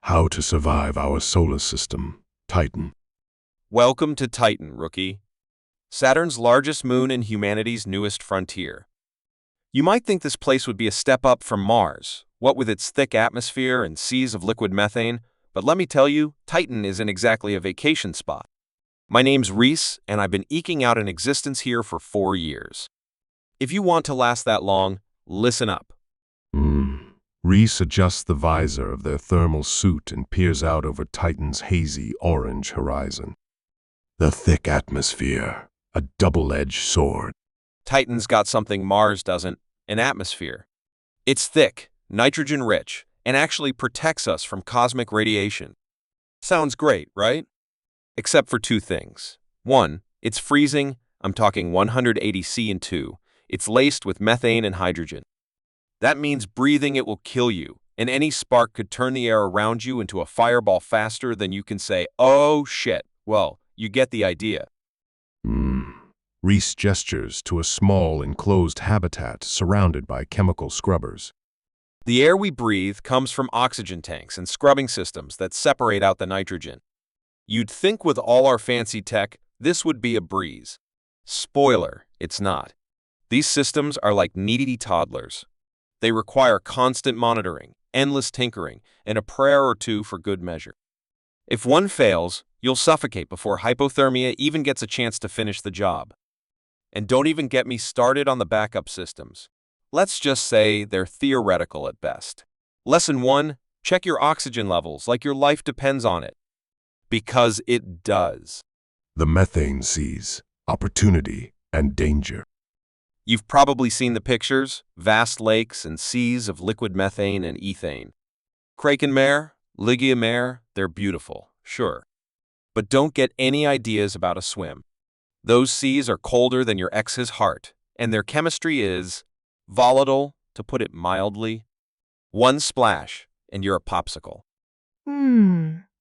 How to survive our solar system, Titan. Welcome to Titan, rookie. Saturn's largest moon and humanity's newest frontier. You might think this place would be a step up from Mars, what with its thick atmosphere and seas of liquid methane, but let me tell you, Titan isn't exactly a vacation spot. My name's Reese, and I've been eking out an existence here for 4 years. If you want to last that long, listen up. Reese adjusts the visor of their thermal suit and peers out over Titan's hazy orange horizon. The thick atmosphere, a double-edged sword. Titan's got something Mars doesn't, an atmosphere. It's thick, nitrogen-rich, and actually protects us from cosmic radiation. Sounds great, right? Except for 2 things. 1, it's freezing, I'm talking 180 C and 2, it's laced with methane and hydrogen. That means breathing it will kill you, and any spark could turn the air around you into a fireball faster than you can say, "Oh shit." Well, you get the idea. Reese gestures to a small enclosed habitat surrounded by chemical scrubbers. The air we breathe comes from oxygen tanks and scrubbing systems that separate out the nitrogen. You'd think with all our fancy tech, this would be a breeze. Spoiler, it's not. These systems are like needy toddlers. They require constant monitoring, endless tinkering, and a prayer or two for good measure. If one fails, you'll suffocate before hypothermia even gets a chance to finish the job. And don't even get me started on the backup systems. Let's just say they're theoretical at best. Lesson 1, check your oxygen levels like your life depends on it. Because it does. The methane sees opportunity and danger. You've probably seen the pictures, vast lakes and seas of liquid methane and ethane. Krakenmeer, Liggemeer, they're beautiful, sure. But don't get any ideas about a swim. Those seas are colder than your ex's heart, and their chemistry is volatile, to put it mildly. One splash, and you're a popsicle.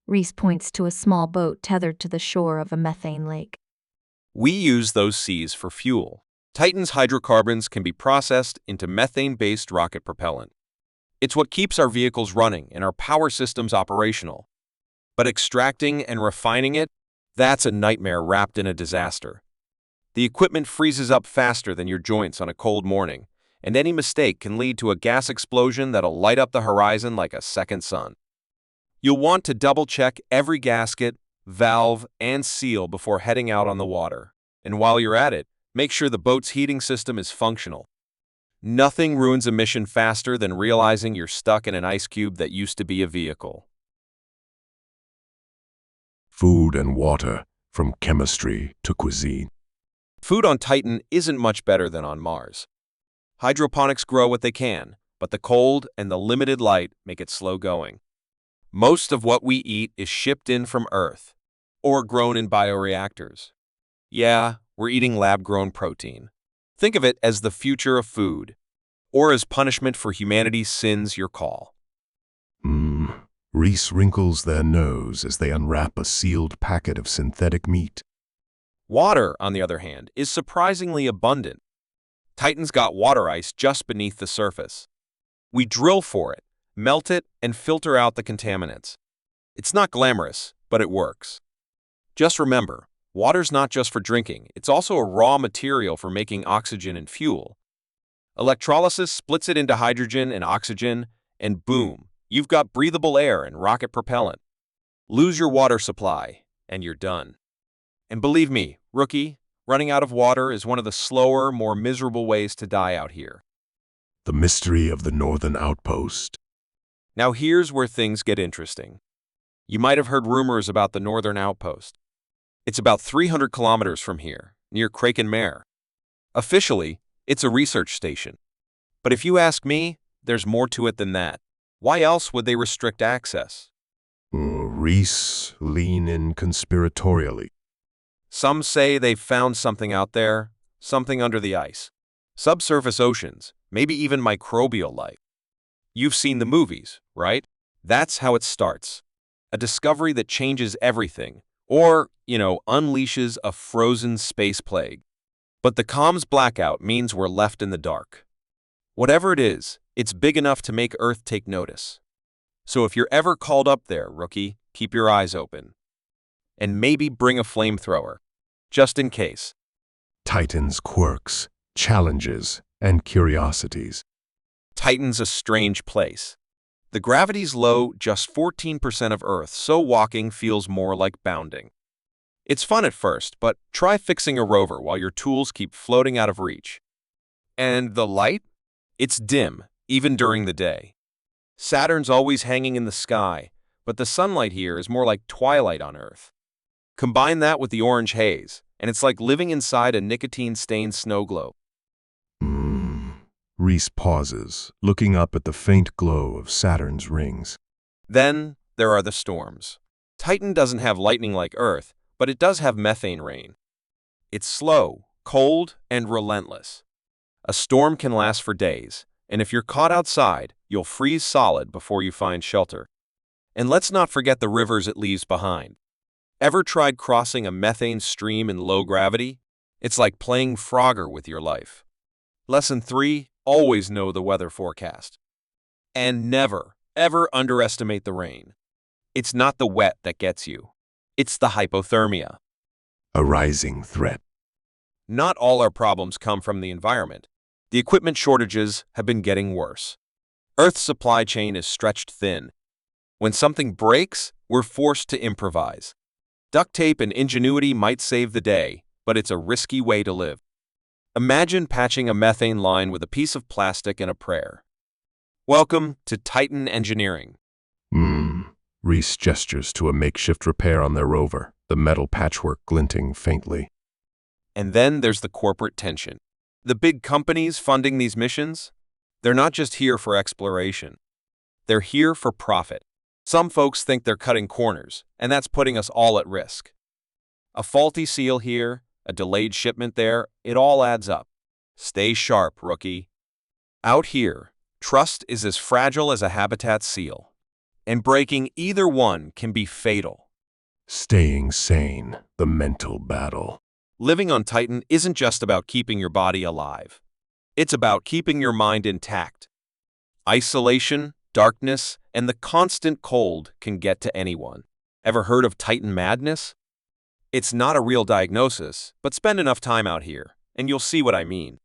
Reese points to a small boat tethered to the shore of a methane lake. We use those seas for fuel. Titan's hydrocarbons can be processed into methane-based rocket propellant. It's what keeps our vehicles running and our power systems operational. But extracting and refining it, that's a nightmare wrapped in a disaster. The equipment freezes up faster than your joints on a cold morning, and any mistake can lead to a gas explosion that'll light up the horizon like a second sun. You'll want to double-check every gasket, valve, and seal before heading out on the water. And while you're at it, make sure the boat's heating system is functional. Nothing ruins a mission faster than realizing you're stuck in an ice cube that used to be a vehicle. Food and water, from chemistry to cuisine. Food on Titan isn't much better than on Mars. Hydroponics grow what they can, but the cold and the limited light make it slow going. Most of what we eat is shipped in from Earth, or grown in bioreactors. Yeah, we're eating lab-grown protein. Think of it as the future of food, or as punishment for humanity's sins, your call. Reese wrinkles their nose as they unwrap a sealed packet of synthetic meat. Water, on the other hand, is surprisingly abundant. Titan's got water ice just beneath the surface. We drill for it, melt it, and filter out the contaminants. It's not glamorous, but it works. Just remember, water's not just for drinking, it's also a raw material for making oxygen and fuel. Electrolysis splits it into hydrogen and oxygen, and boom, you've got breathable air and rocket propellant. Lose your water supply, and you're done. And believe me, rookie, running out of water is one of the slower, more miserable ways to die out here. The mystery of the northern outpost. Now here's where things get interesting. You might have heard rumors about the northern outpost. It's about 300 kilometers from here, near Krakenmeer. Officially, it's a research station. But if you ask me, there's more to it than that. Why else would they restrict access? Reese lean in conspiratorially. Some say they've found something out there, something under the ice. Subsurface oceans, maybe even microbial life. You've seen the movies, right? That's how it starts. A discovery that changes everything, or, unleashes a frozen space plague. But the comms blackout means we're left in the dark. Whatever it is, it's big enough to make Earth take notice. So if you're ever called up there, rookie, keep your eyes open. And maybe bring a flamethrower, just in case. Titan's quirks, challenges, and curiosities. Titan's a strange place. The gravity's low, just 14% of Earth, so walking feels more like bounding. It's fun at first, but try fixing a rover while your tools keep floating out of reach. And the light? It's dim, even during the day. Saturn's always hanging in the sky, but the sunlight here is more like twilight on Earth. Combine that with the orange haze, and it's like living inside a nicotine-stained snow globe. Reese pauses, looking up at the faint glow of Saturn's rings. Then there are the storms. Titan doesn't have lightning like Earth, but it does have methane rain. It's slow, cold, and relentless. A storm can last for days, and if you're caught outside, you'll freeze solid before you find shelter. And let's not forget the rivers it leaves behind. Ever tried crossing a methane stream in low gravity? It's like playing Frogger with your life. Lesson 3. Always know the weather forecast. And never, ever underestimate the rain. It's not the wet that gets you. It's the hypothermia. A rising threat. Not all our problems come from the environment. The equipment shortages have been getting worse. Earth's supply chain is stretched thin. When something breaks, we're forced to improvise. Duct tape and ingenuity might save the day, but it's a risky way to live. Imagine patching a methane line with a piece of plastic and a prayer. Welcome to Titan Engineering. Reese gestures to a makeshift repair on their rover, the metal patchwork glinting faintly. And then there's the corporate tension. The big companies funding these missions, they're not just here for exploration. They're here for profit. Some folks think they're cutting corners, and that's putting us all at risk. A faulty seal here, a delayed shipment there, it all adds up. Stay sharp, rookie. Out here, trust is as fragile as a habitat seal, and breaking either one can be fatal. Staying sane, the mental battle. Living on Titan isn't just about keeping your body alive. It's about keeping your mind intact. Isolation, darkness, and the constant cold can get to anyone. Ever heard of Titan madness? It's not a real diagnosis, but spend enough time out here, and you'll see what I mean.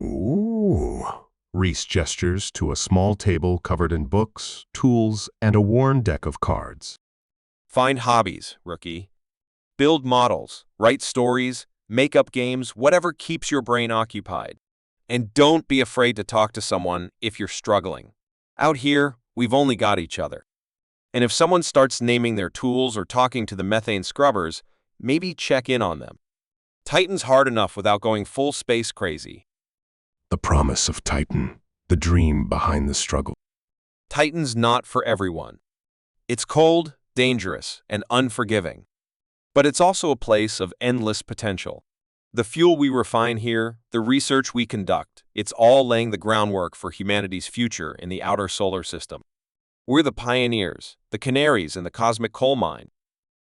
Ooh. Reese gestures to a small table covered in books, tools, and a worn deck of cards. Find hobbies, rookie. Build models, write stories, make up games, whatever keeps your brain occupied. And don't be afraid to talk to someone if you're struggling. Out here, we've only got each other. And if someone starts naming their tools or talking to the methane scrubbers, maybe check in on them. Titan's hard enough without going full space crazy. The promise of Titan, the dream behind the struggle. Titan's not for everyone. It's cold, dangerous, and unforgiving. But it's also a place of endless potential. The fuel we refine here, the research we conduct, it's all laying the groundwork for humanity's future in the outer solar system. We're the pioneers, the canaries in the cosmic coal mine.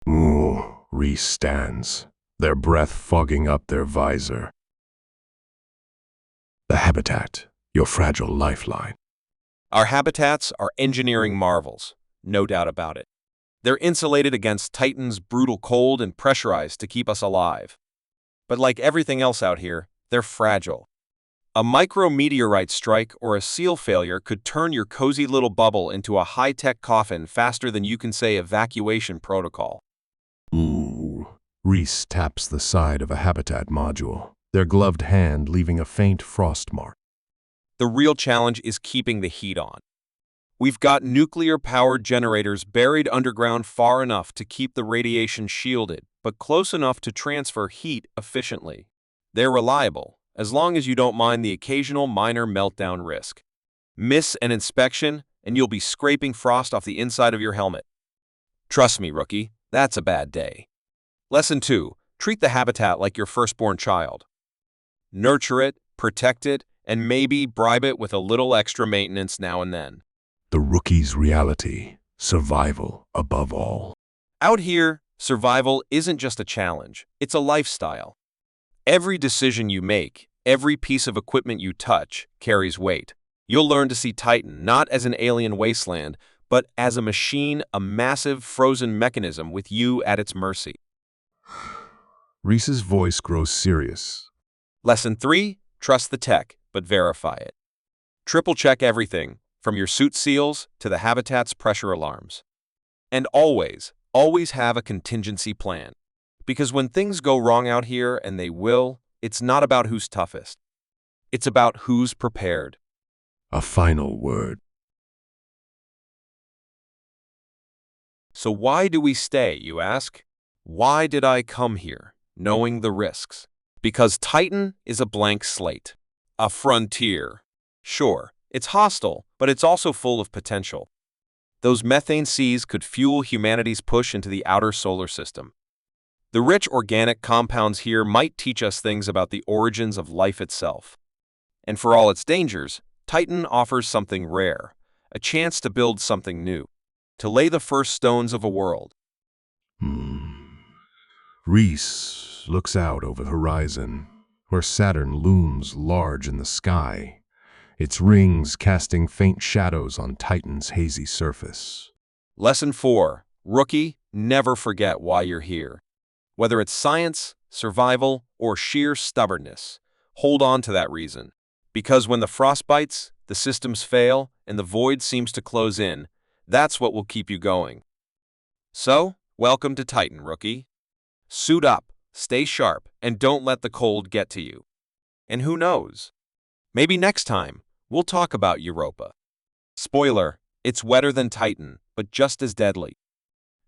Ooh, Reese stands, their breath fogging up their visor. The habitat, your fragile lifeline. Our habitats are engineering marvels, no doubt about it. They're insulated against Titan's brutal cold and pressurized to keep us alive. But like everything else out here, they're fragile. A micrometeorite strike or a seal failure could turn your cozy little bubble into a high-tech coffin faster than you can say evacuation protocol. Ooh. Reese taps the side of a habitat module, their gloved hand leaving a faint frost mark. The real challenge is keeping the heat on. We've got nuclear-powered generators buried underground far enough to keep the radiation shielded, but close enough to transfer heat efficiently. They're reliable, as long as you don't mind the occasional minor meltdown risk. Miss an inspection, and you'll be scraping frost off the inside of your helmet. Trust me, rookie, that's a bad day. Lesson 2. Treat the habitat like your firstborn child. Nurture it, protect it, and maybe bribe it with a little extra maintenance now and then. The rookie's reality, survival above all. Out here, survival isn't just a challenge, it's a lifestyle. Every decision you make, every piece of equipment you touch, carries weight. You'll learn to see Titan not as an alien wasteland, but as a machine, a massive frozen mechanism with you at its mercy. Reese's voice grows serious. Lesson 3, trust the tech, but verify it. Triple check everything, from your suit seals to the habitat's pressure alarms. And always have a contingency plan. Because when things go wrong out here, and they will, it's not about who's toughest. It's about who's prepared. A final word. So why do we stay, you ask? Why did I come here, knowing the risks? Because Titan is a blank slate. A frontier. Sure, it's hostile, but it's also full of potential. Those methane seas could fuel humanity's push into the outer solar system. The rich organic compounds here might teach us things about the origins of life itself. And for all its dangers, Titan offers something rare, a chance to build something new, to lay the first stones of a world. Reese looks out over the horizon, where Saturn looms large in the sky, its rings casting faint shadows on Titan's hazy surface. Lesson 4. Rookie, never forget why you're here. Whether it's science, survival, or sheer stubbornness, hold on to that reason. Because when the frost bites, the systems fail, and the void seems to close in, that's what will keep you going. So, welcome to Titan, rookie. Suit up, stay sharp, and don't let the cold get to you. And who knows? Maybe next time, we'll talk about Europa. Spoiler, it's wetter than Titan, but just as deadly.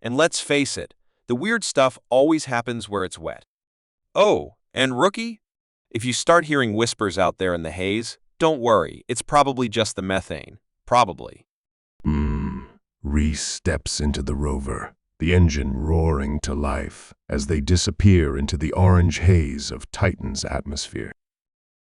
And let's face it, the weird stuff always happens where it's wet. Oh, and rookie? If you start hearing whispers out there in the haze, don't worry, it's probably just the methane. Probably. Reese steps into the rover, the engine roaring to life as they disappear into the orange haze of Titan's atmosphere.